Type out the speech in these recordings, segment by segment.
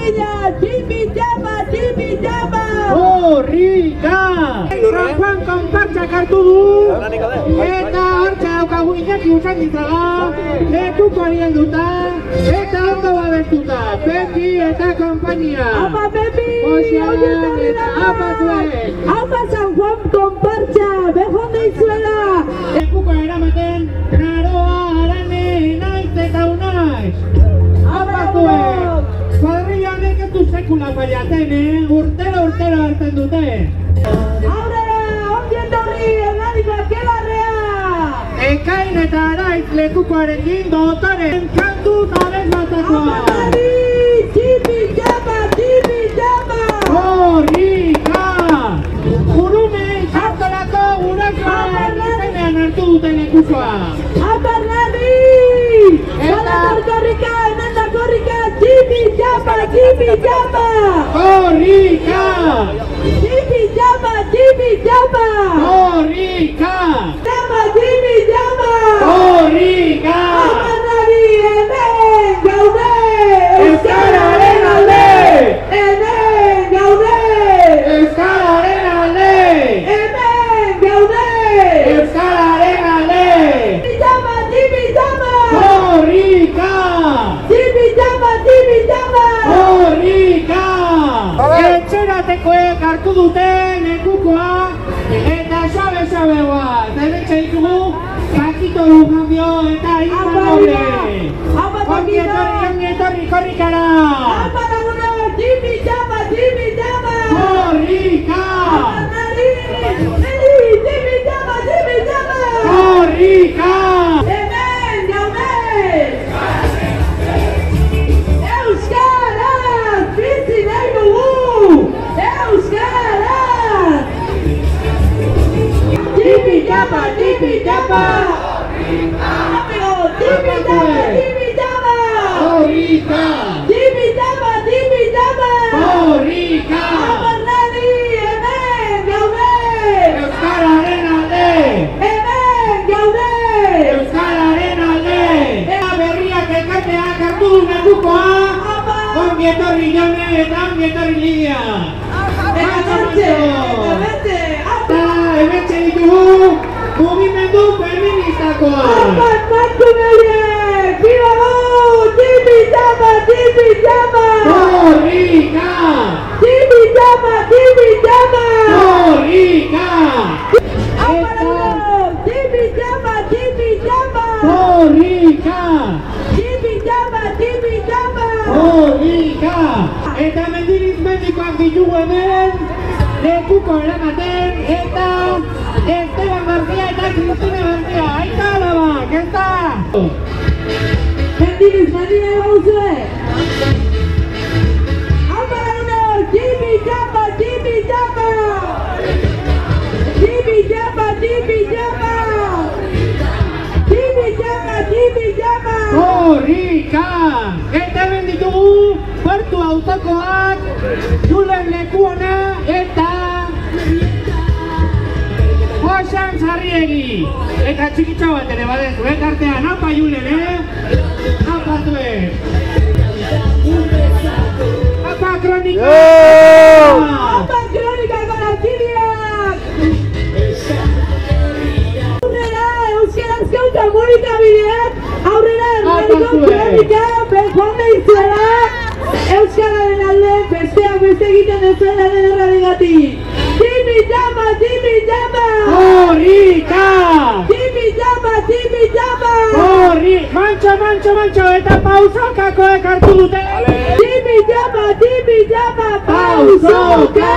Zorrilla, Chipitapa, Chipitapa! Korrika! San Juan konpartsak hartu du! Eta hartza daukagu Iñaki Usandizaga, lekukoari helduta, eta ondo babestuta, Pepi eta kompainia! Apa Pepi! Oxean eta apa zuen! Apa San Juan konpartsa, behon deizuela! Lekuko eramaten, naroa arane, naiz eta unaiz! Apa zuen! Kuadrilla honek ez du sekula fallatzen, urtero hartzen dute! Aurrera, ongietorri, Hernaniko Akelarrea! Ekain eta araiz lekukoarekin dotoren kantu tabez batakoa! Amarrari, Chipitapa, Chipitapa! Korrika! Gurume sartolako gurasoaren izenean hartu dute lekukoa! Amarrari! Balator korrika, hemen da korrika, Chipitapa, Chipitapa! Korrika! Chipitapa, Chipitapa! Korrika! Chapa, Chipitapa! Korrika! Amarrari, hemen gaude! Euskararen alde! Hemen gaude! Euskararen alde! Hemen gaude! Euskararen alde! Chipitapa, Chipitapa! Korrika! Chipitapa, Chipitapa! Korrika! Etxeratekoek hartu dute lekukoa eta suabe-suabegoa. Zebetxe ditugu, Pakito Lujanbio eta Iman Doble. Ongi etorri korrikara! Apa lagunak, Chipitapa, Chipitapa! Korrika! Chipitapa, Chipitapa! Korrika! Hemen gaude! Euskaraz bizi nahi dugu! Euskaraz! Chipitapa, Chipitapa! Amigo, Chipitapa, Chipitapa! Korrika! Chipitapa, Chipitapa! Korrika! Amarrari, hemen gaude! Euskararen alde! Hemen gaude! Euskararen alde! Eta berriak elkarteak hartu du lekukoa! Ongi etorri Jone eta ongi etorri Lidia! Eta bertze! Eta hementxe ditugu mugimendu feministakoa! Arbat martu nire! Biba go! Chipitapa, Chipitapa! Korrika! Chipitapa, Chipitapa! Korrika! Chipitapa, Chipitapa! Korrika! Chipitapa, Chipitapa! Korrika! Eta mendiriz mendikoak ditugu hemen, lekuko eramaten, eta Esteban García eta Cristina García. Aita alabak, eta! Mendiriz mendina gauzue! Amaraunak, Chipitapa, Chipitapa! Chipitapa, Chipitapa! Chipitapa, Chipitapa! Korrika! Eta hemen ditugu Portu Autokoak, Julen Lekuona eta Josan Sarriegi. Eta txikitxo bat ere badezu, artean, apa Julen, apa zuen! Apa Kronika! Apa kronika garazileak! Aurrera, euskarazko komunikabideak! Aurrera, Hernaniko kronika! Joan behizuela! Euskararen alde, besteak beste egiten ez zuelaren erradegatik! Chipitapa, Chipitapa! Korrika! Chipitapa, Chipitapa! Mantxo, eta pausakakoek hartu dute! Chipitapa, Chipitapa! Pausoka!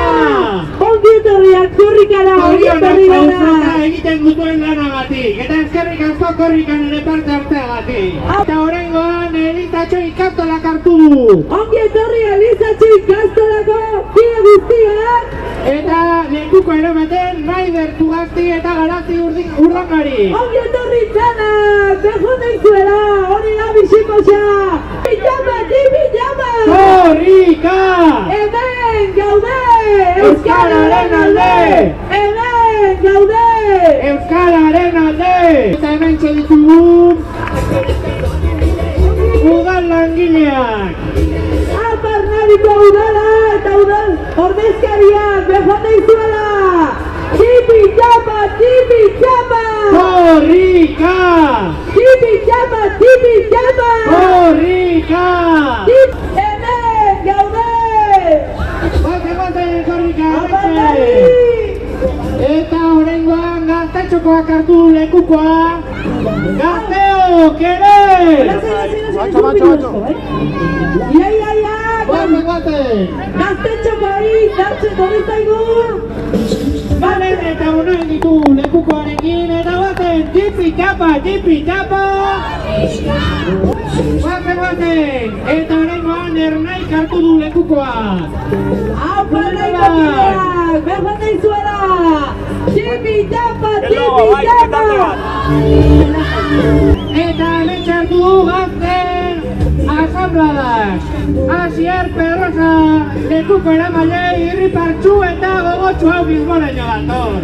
Ongi etorriak korrikara, ongi etorri Pausoka egiten dutuen lanagatik, eta eskerrik asko korrikan ere parte hartzeagatik. Eta oraingoan Elizatxo ikastolak hartu du. Ongi etorri Elizatxo ikastolako kide guztiak! Eta lekuko eramaten Raider Tugazti eta Garazi Urdangari. Ongi etorri txanak! Behon deizuela, hori da bizikosa! Chipitapa, Chipitapa! Korrika! Hemen gaude! Euskararen alde! Hemen gaude! Euskararen alde! Eta hemen txeditugu udal langileak! Apa Hernaniko Korrika! Tipi txapa, tipi txapa! Korrika! Hemen gaude! Bate, korrika, Apartari! Eta horrengoan gaztetxokoak hartu lekukoa. Gazteok ere! Ia! Bate! Gaztetxoko hori, dartzen hori zaigu! Bale, eta honen ditu lekukoarekin, eta baten, tipi txapa! Bate! Eta horrengoan ernaik hartu du lekukoa. Apa nahiko kideak, behar daizuela! Tipi txapa! Eta hemen txartu du gazten asambladak. Asier Pedrosa lekuko eramaile irripartxu eta gogotxu hau Bilboraino dator.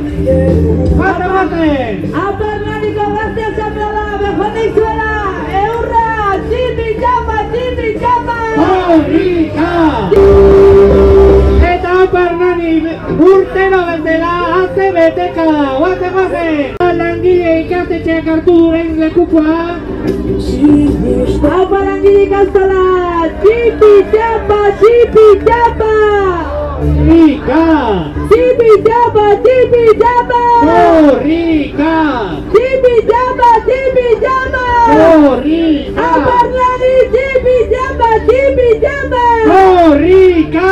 Baten! Apa nahiko gazte asamblada, behar daizuela! Eurra! Tipi txapa! Korrika! Eta Hernani urtero betela haze beteka da, guazen! Langile ikastetxeak hartu duren lekukoa. Apa langile ikastala! Tipi txapa! Korrika! Tipi txapa! Korrika! Korrika! Apa nani tipi txapa! Korrika!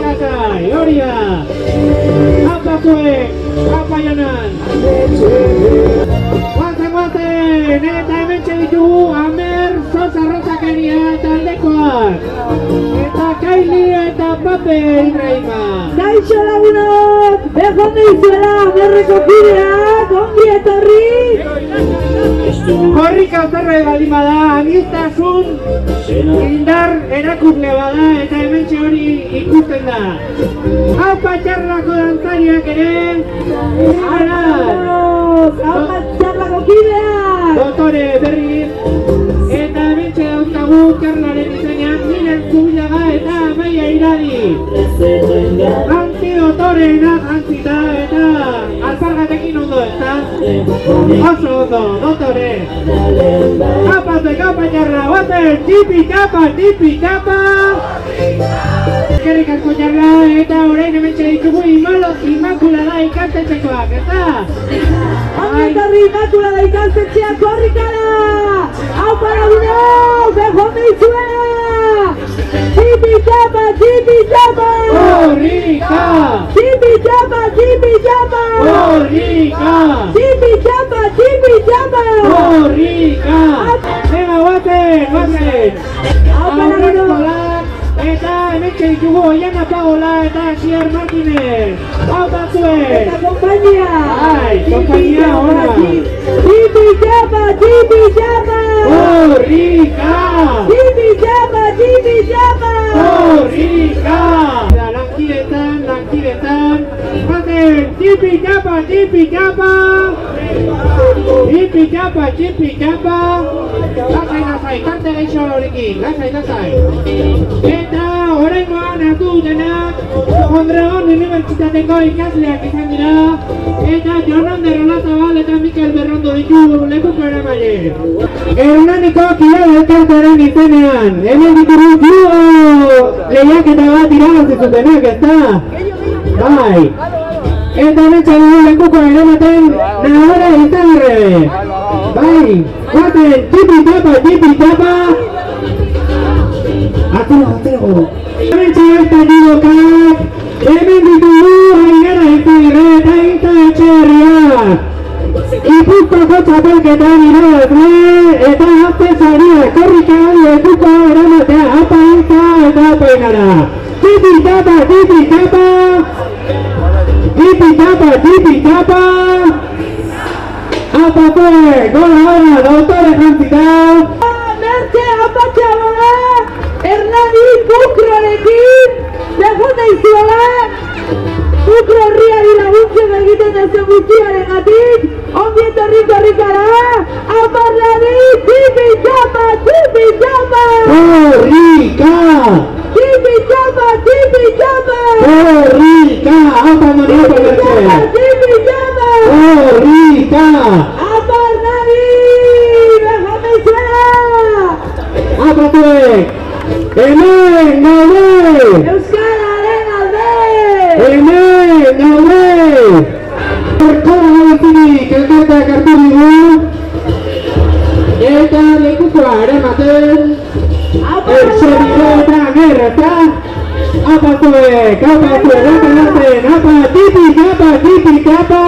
Lasai, hori da! Apa zuek, apa janan! Guazen, eta hemen txeditugu Amer, Sosa Rosakaria eta aldekoak! Eta Kaili eta Pape Ibrahima! Kaixo lagunok! Behar daizuela Amerreko kideak! Ongi etorri! Korrika zerre baldin bada, anistasun indar erakusle bada eta hementxe hori ikusten da. Hau patxarlako dantzariak ere, ara! Apa txarlako kideak! Dotore berriz, eta hementxe dauzkagu Karlaren izenean Minen Zubilaga eta Amaia Iradi. Jantzi dotorena jantzita eta alpargatekin ondo ezta? Oso ondo, dotore! Apa jarra, baten, tipi txapa! Eskerrik asko jarra, eta orain hementxe ditugu Immaculada ikastetxekoak, eta? Ongi etorri Immaculada ikastetxeak korrikara! Hau paragunok, behar daizuela! Tipi txapa! Korrika! Korrika! Korrika! Zema, baten! Aurrezkolak, eta hementxe ditugu Oiana Paola eta Asier Martinez. Hau batzuek! Eta kompainia! Bai, kompainia ona! Tipi txapa! Korrika! Korrika! Lankidetan! Baten, tipi txapa! Lasai, karte gaixo horrekin, lasai! Eta horrengoan hartu dutenak Mondragon Unibertsitateko ikasleak izan dira, eta Jonan de Rolazabal eta Mikel Berrondo ditu lekuko eramaile. Hernaniko Kirol elkartearen izenean, hemen ditugu lehiaketa bat irabazi zutenak, ezta? Bai! Eta hementxe dugu lekuko eramaten Nahora Izagirre! Bai! Guazen, tipi txapa! Atzero! Hementxe eta didokak, hemen ditugu Ainara Izagirre eta Inta Etxeherriak! Gipuzkoako txapelketan irabazle eta azte saria korrikan lekuko eramatea apa Inta eta apa Ainara! Tipi txapa! Apa zuek, gola, doktore jantzita! Mertxe, apa txabala! Hernani Bukrorekin! Behar daizuela! Bukro herriari laguntzen egiten ezen guztiaren gatik! Ongi etorri korrikara! Apa Hernani! Tipi txapa! Korrika! Tipi txapa! Korrika! Apa Maria Mertxe! Tipi batzuek! Hemen gaude! Euskararen alde! Hemen gaude! Erkora gauzinik elkarteak hartu digu eta lekukoa eramaten Eusebikoetan errata apatuek, apatuek, apa, tipi kapa!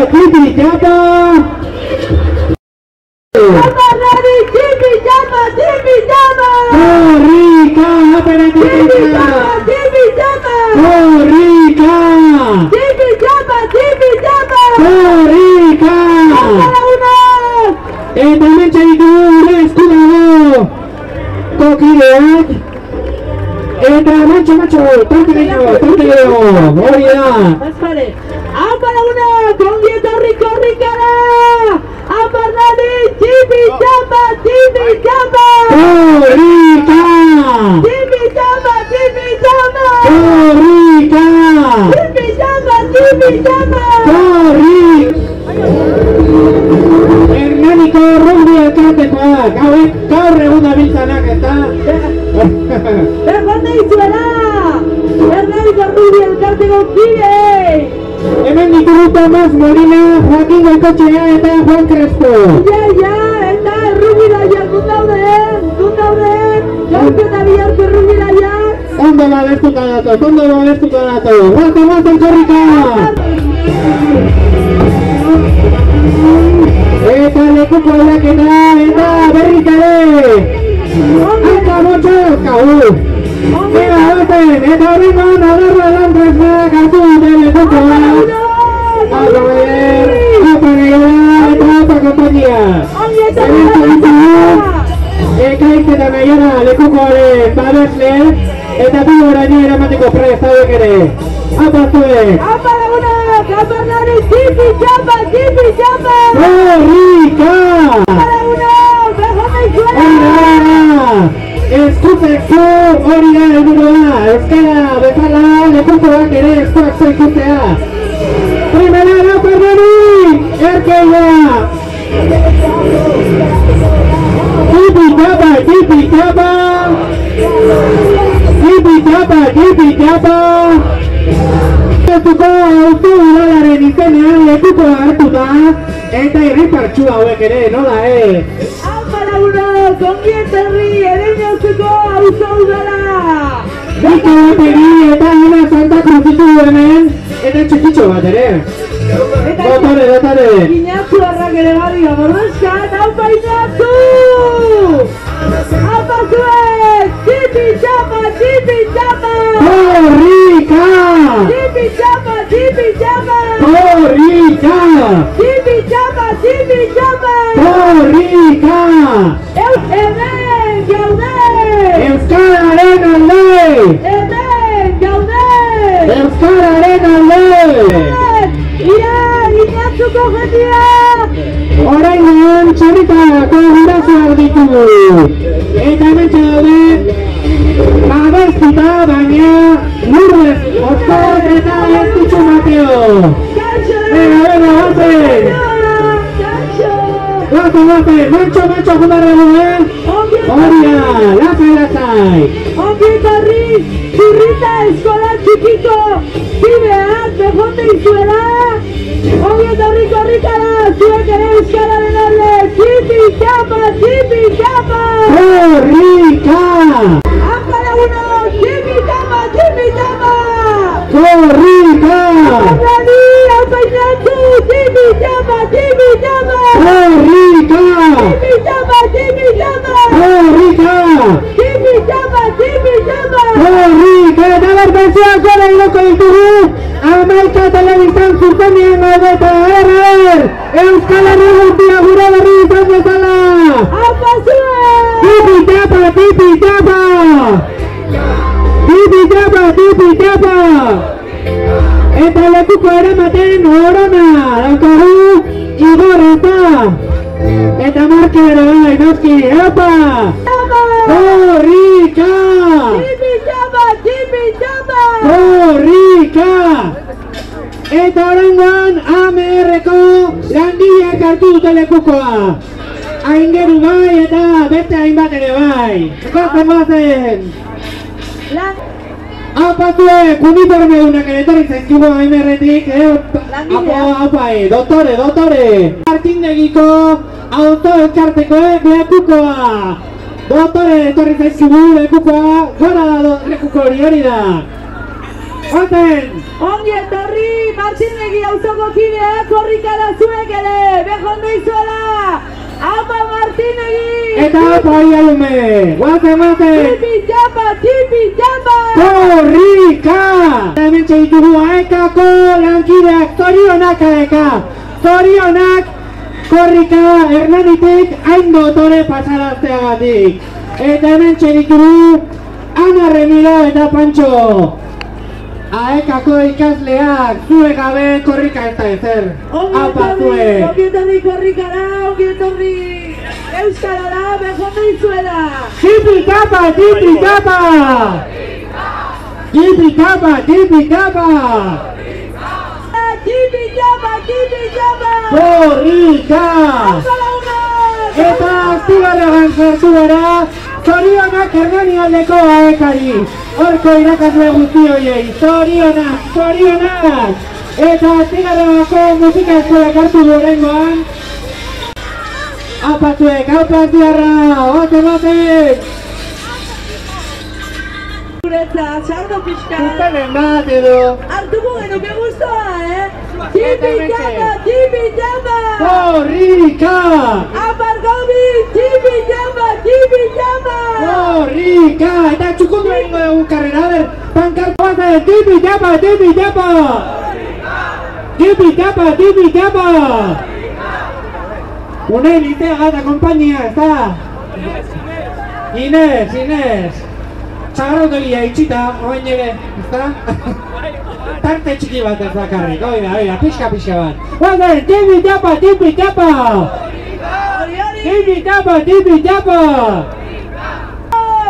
Tipi kapa! Apa nari tipi kapa! Korrika, apena tipi kapa! Korrika! Korrika! Eta mentxe ditugu gure eskudago kokideak eta matxo, torte gehiago, hori da! Apa lagunak, ongi etorri korrikara! Apa nari tipi kapa! Korrika! Korrika! Hernaniko rugby elkartekoak, hauek gaur egun dabiltzanak, eta? Egon deizuela! Hernaniko rugby elkarteko kidei! Hemen ditugu Tomas Molina, Joaquin Goikotxea eta Juan Crespo. Ja, eta rugby laiak nun dauden! Gaurko eta biharko rugby laiak! Ondo babestuta datoz! Guazen korrika! Eta lekuko aldaketa eta berrik ere! Hanka motxo dauzkagu! Ega baten, eta horrengoan adarra lan tresnak hartu dute lekukoa! Apa beder, apa gehiago eta apa kompainia! Ekaitzetan nahiara lekukoaren babesle eta bi oraini eramateko prest hauek ere. Apa zuek! Apa lagunak! Apa nari tipi kapa! Korrika! Apa lagunak! Egon deizuela! Eskutzeko hori da helburua, euskara bezala lekukoak ere eskuak zaikutzea. Primera da perdoni! Erkeia! Tipi kapa! Estuko auto udalaren izenean lekukoa hartuta eta irripartxu hauek ere, nola, Apa lagunak! Ongi etorri Ereñotzuko auzo udala! Biko bateri eta ina Santa Cruzitu hemen eta txikitxo bat ere. Dotare! Iñatzu harrak ere badi gabordezkan, aupa Iñatzu! Apa zuek! Tipi kapa! Korrika! Korrika! Korrika! Hemen gaude! Euskararen alde! Euskararen alde! Iñatzuko jendia! Oraingoan txarritako gurasoak ditugu! Eta hementxe daude babestuta baina Lourdes Oskor eta Estutxu Mateo! Venga, guazen! Mantxo jundarra du, Hori da, lasai! Ongi etorri, zurrita eskola txikiko bideak egon deizuela! Ongi etorri korrikara, zuek ere euskararen alde! Tipi kapa! Korrika! Apa lagunok, tipi kapa! Korrika! Apa Iñatzu, tipi kapa! Korrika! Korrika! Eta bertazioak gora hiloko ditugu Amaika telebistan zuzenien gaude eta Euskal Herri guztia gure berri izan bezala! Apa zuek! Tipi kapa! Eta lekuko eramaten orona daukagu Igor eta Marki ere bai, noski, epa! Korrika! Korrika! Eta orangoan AMR-ko langileak hartu dute lekukoa. Aingeru bai eta beste hainbat ere bai. Goazen. Apatuek, uniforme unak ere etorri zaizkigu Aimerretik, apai, dotore. Martindegiko auto elkartekoek lekukoa. Dotore etorri zaizkigu lekukoa, gora da lekuko hori da. Goazen! Ongi etorri, Martindegi auzoko kideak, korrikara zuek ere, bejondo izuela! Apa Martindegi! Eta apa aialume! Goazen! Tipi japa! Korrika! Hemen txeitugu aekako lankideak, zorionak aeka! Zorionak korrika Hernanitik hain dotore pasarazteagatik! Eta hemen txeitugu Ana Remiro eta Pantxo! Aekako ikasleak, zuek gabe korrika ez da ezer. Apa zuek! Ongi etorri korrikara, ongi etorri! Euskarara, bejondo izuela! Tipi tapa! Tipi tapa! Tipi tapa! Korrika! Eta aztigarragan sartu gara, zorionak Hernani aldeko aekari. Horko irakasle guzti hoiei, zorionak! Eta aztigarragako musika eskolak hartu durengoan. Apatuek, aztigarra! Ote! Guretzat, sardo pixka! Zuzenen bat edo! Hartuko genuke guztua, Tipi japa! Korrika! Apar gobi, tipi japa! Korrika! Eta txukundu egingo dugu karrera, ber! Pankartu bazen, tipi japa! Unai Litea eta kompainia, ez da? Inez! Txagarrotegia itxita, oain ere, ez da? Tarte txiki bat ez bakarrik, oida, pixka bat. Guazen, tipi japa! Tipi japa!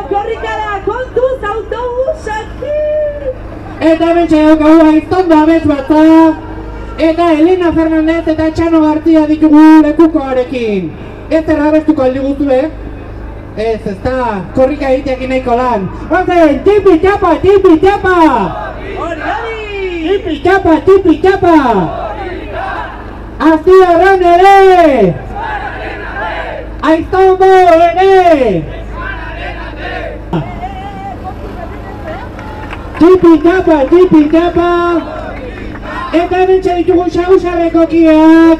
Korrikara, kontuz autobusak! Eta hemen txegokagu aiztondo abez batza. Eta Elena Fernandez eta Txano Gartia ditugu lekukoarekin. Ez erra abestuko aldi guztue? Ez da, korrika egiteak nahiko lan. Guazen, tipi japa! Tipi japa! Aztigarran ere! Aiztondo ere! Tipi japa! Eta hemen txeditugu xagusarreko kideak,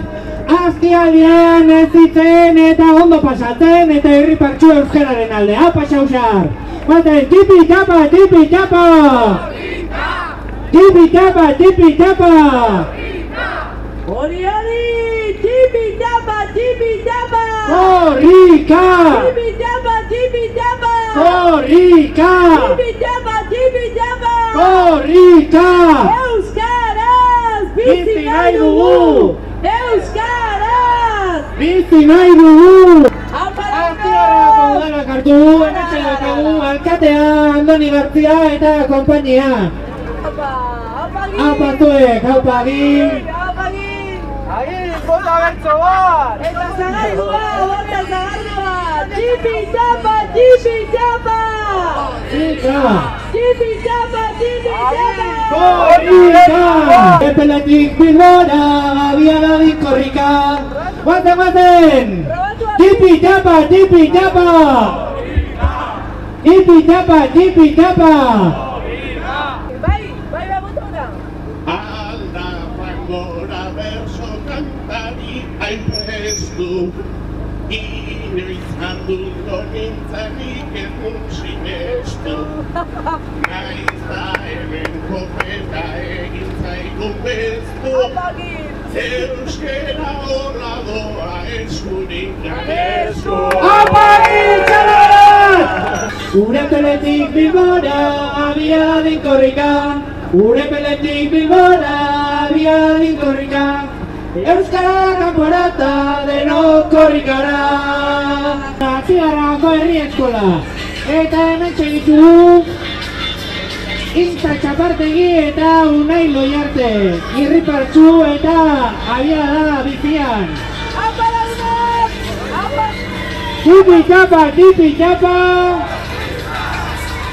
aztialdean ez ditzen eta ondo pasatzen eta herri partxu euskararen alde. Apa xagusar! Baten, tipi japa! Hori, tipi japa! Korrika! Korrika! Korrika! Euskaraz! Bizi nahi dugu! Euskaraz! Bizi nahi dugu! Aztigarrako udanak hartu, emetxe dugu, alkatea, Andoni Gartzia eta kompainia. Apatuek, apagin! Agin, bota bertso bat! Eta zagardua, bota zagardua! Tipi japa! Korrika! Epeletik Bilbora, abiadadi korrika! Guazen! Tipi japa! Bai, botona! Alda fangora berso kantari hainprestu inoizan dut nintzanik egun sinestu naiz da hemen kopeta egin zaigun bestu euskera horra doa eskurik ganesku Apagin txalarat! Urepeletik Bilbora, abiadadi korrika! Urepeletik Bilbora, abiadadi korrika! Euskara kanporata denok korrikara! Aztigarrako herri eskola! Eta hemen txegitugu Inta Txapartegi eta Unai Loiarte! Irripartxu eta abiada bizian! Apa! Jipi chapa, jipi chapa.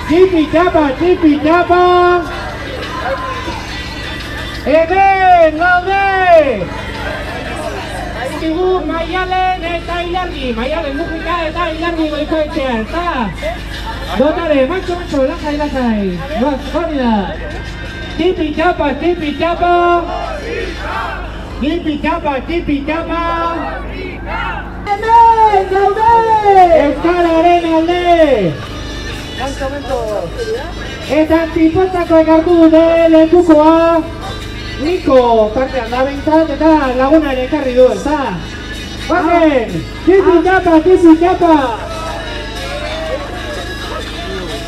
Jipi chapa, jipi chapa. Hemen gaude! Digu Maialen eta Ilargi, Maialen musika eta Ilargi goikoetxea, eta dotare, macho, lasai. Hori da. Tipi txapa. Tipi txapa. Hemen gaude! Euskararen alde! Eta antipostako ekartu dute lekukoa Niko tartean da behintzat eta lagunare ekarri du, ezta? Baken! Tipi txapa!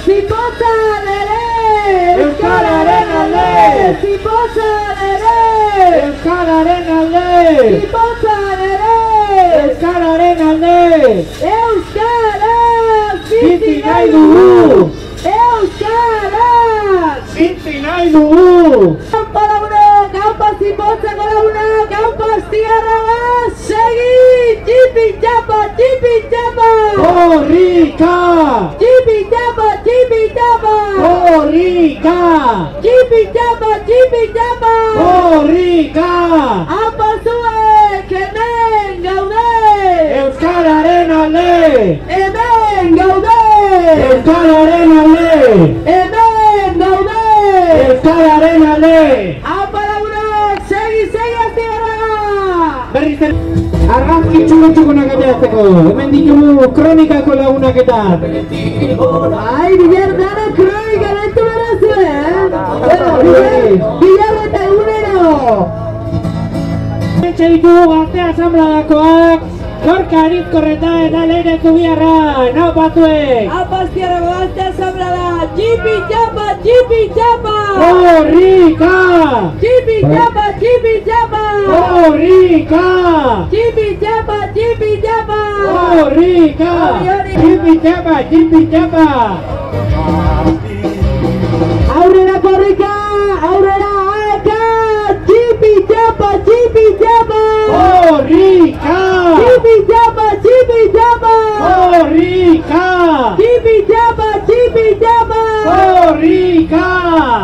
Zipozan ere! Euskararen alde! Zipozan ere! Euskararen alde! Zipozan ere! Euskararen alde! Euskara! Bizi nahi dugu! Euskara! Bizi nahi dugu! Gaupa lagunak, gaupa zipotzako lagunak, gaupa astigarraga, segi! Jipi txapa! Korrika! Jipi txapa! Korrika! Jipi txapa! Korrika! Apa zuek, hemen gaude! Euskararen alde! Hemen gaude! Euskararen alde! Hemen gaude! Euskararen alde! Apa lagunak, segi astigarraga! Berriz ere, argazki txuko-txukonak ateratzeko. Hemen ditugu kronikako lagunaketak. Ai, Bilar dana kronika nentu berezu, Bilar eta egunero! Etxe ditugu gazte asambladakoak, Gorka Arizkorreta eta Leire Zubiarra, nau batuek! Apa astigarraga gazte asamblada, jipi txapa! Korrika! Jipi txapa! Korrika! Jipi txapa! Korrika! Jipi txapa! Aurrera korrika! Aurrera aeka! Jipi txapa! Korrika! Jipi txapa! Korrika! Jipi txapa! Korrika!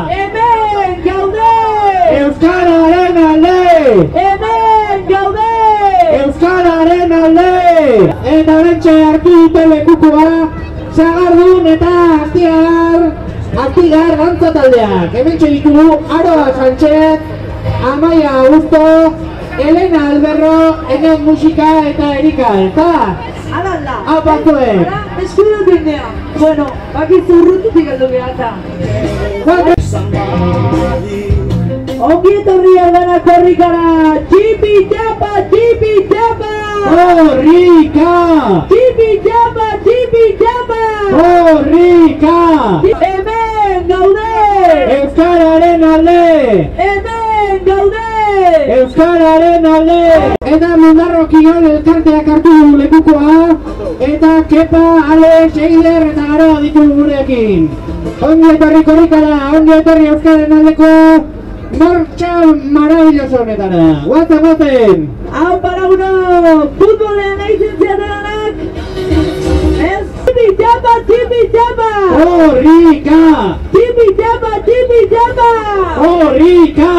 Hemen gaude! Euskararen alde! Hemen gaude! Euskararen alde! Eta bentxe hartu dute lekukoa, Sagardun eta Astigar dantza taldeak. Hementxe ditugu Aroa Sánchez, Amaia Augusto, Elena Alberro, Enen Musika eta Erika, eta Alala! Apa zuek! Eskuro bindea! Bueno, bakizu urrututik aldo behata. Ongi etorri aldana korrikara! Jipi txapa! Korrika! Jipi txapa! Korrika! Hemen gaude! Euskararen alde! Hemen gaude! Euskararen alde! Eta Mundarro Kirol elkarteak hartu du lekukoa, eta Kepa, Alex, Eider eta Garoa ditugu gurekin. Ongi etorri korrikara, ongi etorri Euskararen aldeko martxa maravilloso honetara. Guazen! Hau paraguno! Futbolean aizen ziateranak! Ez! Jipi txapa! Korrika! Jipi txapa! Korrika!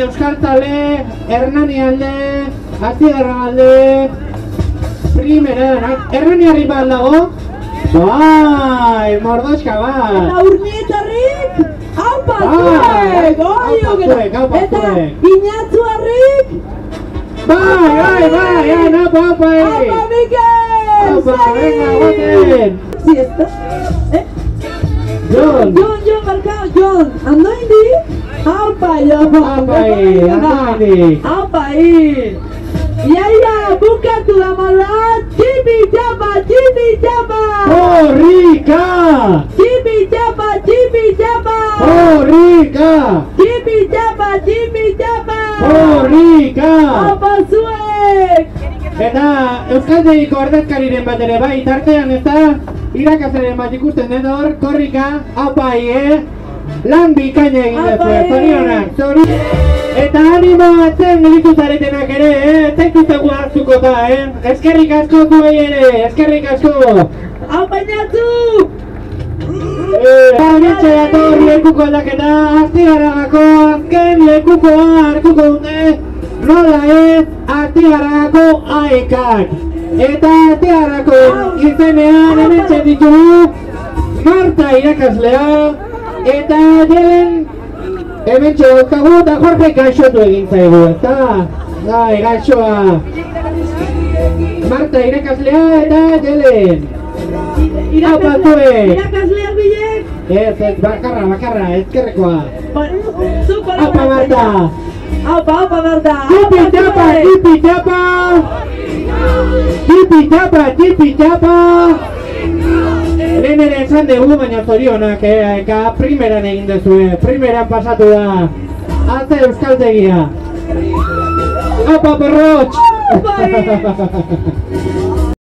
Euskartale, Hernani alde, Astigarra alde, primera, Hernani arriba aldago? Bai, mordoska bat! Eta urnietarrik, haupa Bai, zuek! haupa Eta zuek. Iñatzu harrik, Bai, napa, haupa Mikel! Haupa, venga, guazen! Si esto? Jon! Jon, marcao, Jon! Andoindi? Haupa, Jon! Haupa, Iaia, bukatu da moda! Jipi txapa! Korrika! Jipi txapa! Korrika! Jipi txapa! Korrika! Haupa zuek! eta Euskaltegiko ordezkariren bat ere bai, tartean ez da, irakasleren bat ikusten dut hor, korrika, aupai, lan bikaina egin duzue, zorionak, eta animo atzen gelitu zaretenak ere, ez zaituztegu hartzuko da, eskerrik asko zuei ere, eskerrik asko! Aupainatzu! Gainitxe dator lekuko aldaketa, Astigarragako azken lekukoa hartuko dute, nola ez Astigarragako aekak. Eta Astigarragako izenean hementxe ditugu Marta irakaslea, eta Jelen hementxe dutkagu eta Jorge gaixotu egin zaigu, ezta? Bai, gaixoa. Marta irakaslea eta Jelen. Irakasleak bilek! Ez, bakarra, ezkerrekoa. Aupa Marta! Aupa, Marta! Tipi tapa! Lehen ere esan dugu, baina zorionak, eka primeran egin duzue, primeran pasatu da. Azte Euskaltegia! Aupa, Perrotx!